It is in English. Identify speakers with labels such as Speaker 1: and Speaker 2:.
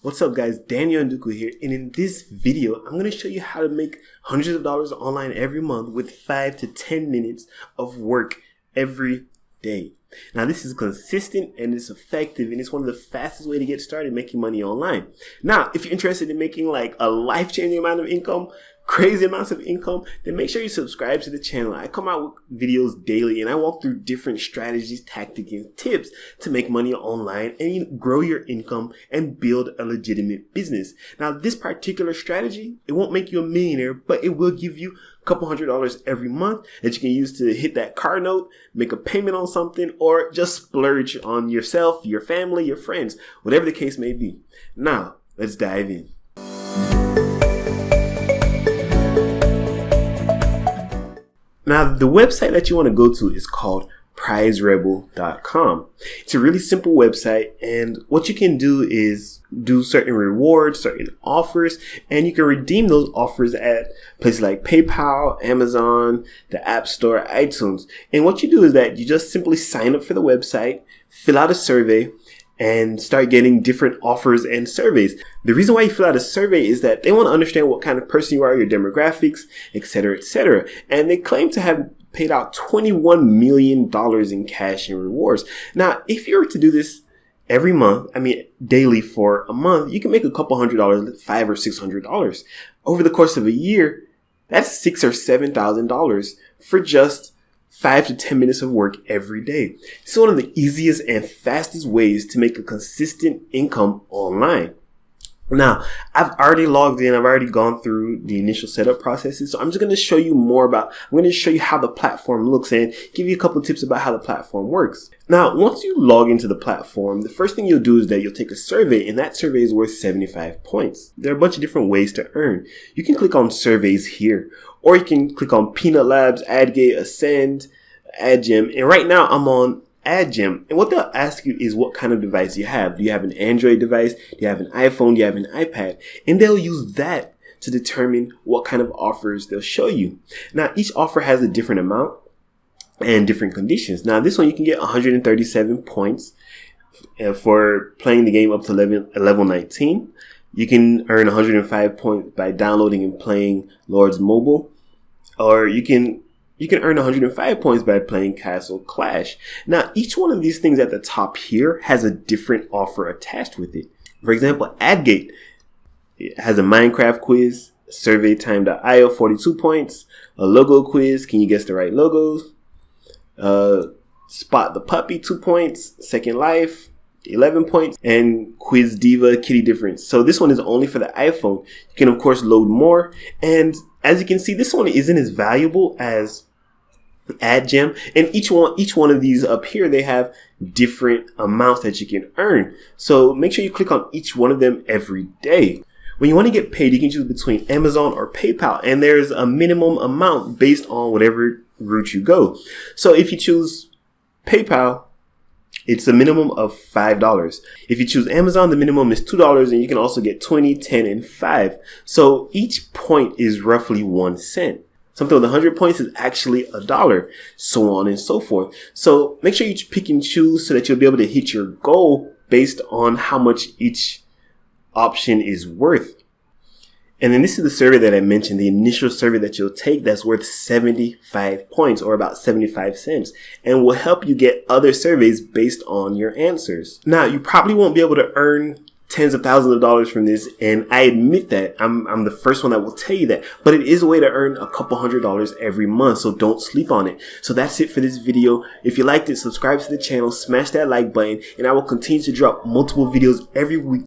Speaker 1: What's up guys, Daniel Ndukwu here, and in this video I'm going to show you how to make hundreds of dollars online every month with 5 to 10 minutes of work every day. Now this is consistent and it's effective and it's one of the fastest way to get started making money online. Now if you're interested in making like a life-changing amount of income, crazy amounts of income, then make sure you subscribe to the channel. I come out with videos daily and I walk through different strategies, tactics, and tips to make money online and grow your income and build a legitimate business. Now this particular strategy, it won't make you a millionaire, but it will give you a couple $100s every month that you can use to hit that car note, make a payment on something, or just splurge on yourself, your family, your friends, whatever the case may be. Now let's dive in. Now, the website that you want to go to is called prizerebel.com. It's a really simple website, and what you can do is do certain rewards, certain offers, and you can redeem those offers at places like PayPal, Amazon, the App Store, iTunes. And what you do is that you just simply sign up for the website, fill out a survey, and start getting different offers and surveys. The reason why you fill out a survey is that they want to understand what kind of person you are, your demographics, etc., etc. And they claim to have paid out $21 million in cash and rewards. Now, if you were to do this every month, daily for a month, you can make a couple $100, $500 or $600. Over the course of a year, that's $6,000 or $7,000 for just 5 to 10 minutes of work every day. It's one of the easiest and fastest ways to make a consistent income online. Now, I've already logged in. I've already gone through the initial setup processes. So I'm just going to show you I'm going to show you how the platform looks and give you a couple of tips about how the platform works. Now, once you log into the platform, the first thing you'll do is that you'll take a survey, and that survey is worth 75 points. There are a bunch of different ways to earn. You can click on surveys here, or you can click on Peanut Labs, AdGate, Ascend, AdGem. And right now I'm on AdGem. And what they'll ask you is what kind of device you have. Do you have an Android device? Do you have an iPhone? Do you have an iPad? And they'll use that to determine what kind of offers they'll show you. Now, each offer has a different amount and different conditions. Now, this one you can get 137 points for playing the game up to level 19. You can earn 105 points by downloading and playing Lords Mobile, or you can earn 105 points by playing Castle Clash. Now, each one of these things at the top here has a different offer attached with it. For example, AdGate has a Minecraft quiz, surveytime.io, 42 points, a logo quiz, can you guess the right logos, Spot the Puppy, 2 points, Second Life, 11 points, and Quiz Diva, Kitty Difference. So this one is only for the iPhone. You can, of course, load more. And as you can see, this one isn't as valuable as AdGem. And each one of these up here, they have different amounts that you can earn. So make sure you click on each one of them every day. When you want to get paid, you can choose between Amazon or PayPal. And there's a minimum amount based on whatever route you go. So if you choose PayPal, it's a minimum of $5. If you choose Amazon, the minimum is $2, and you can also get 20, 10, and 5. So each point is roughly 1 cent. Something with 100 points is actually $1, so on and so forth. So make sure you pick and choose so that you'll be able to hit your goal based on how much each option is worth. And then this is the survey that I mentioned, the initial survey that you'll take that's worth 75 points or about 75 cents and will help you get other surveys based on your answers. Now, you probably won't be able to earn tens of thousands of dollars from this, and I admit that. I'm the first one that will tell you that, but it is a way to earn a couple $100s every month, so don't sleep on it. So that's it for this video. If you liked it, subscribe to the channel, smash that like button, and I will continue to drop multiple videos every week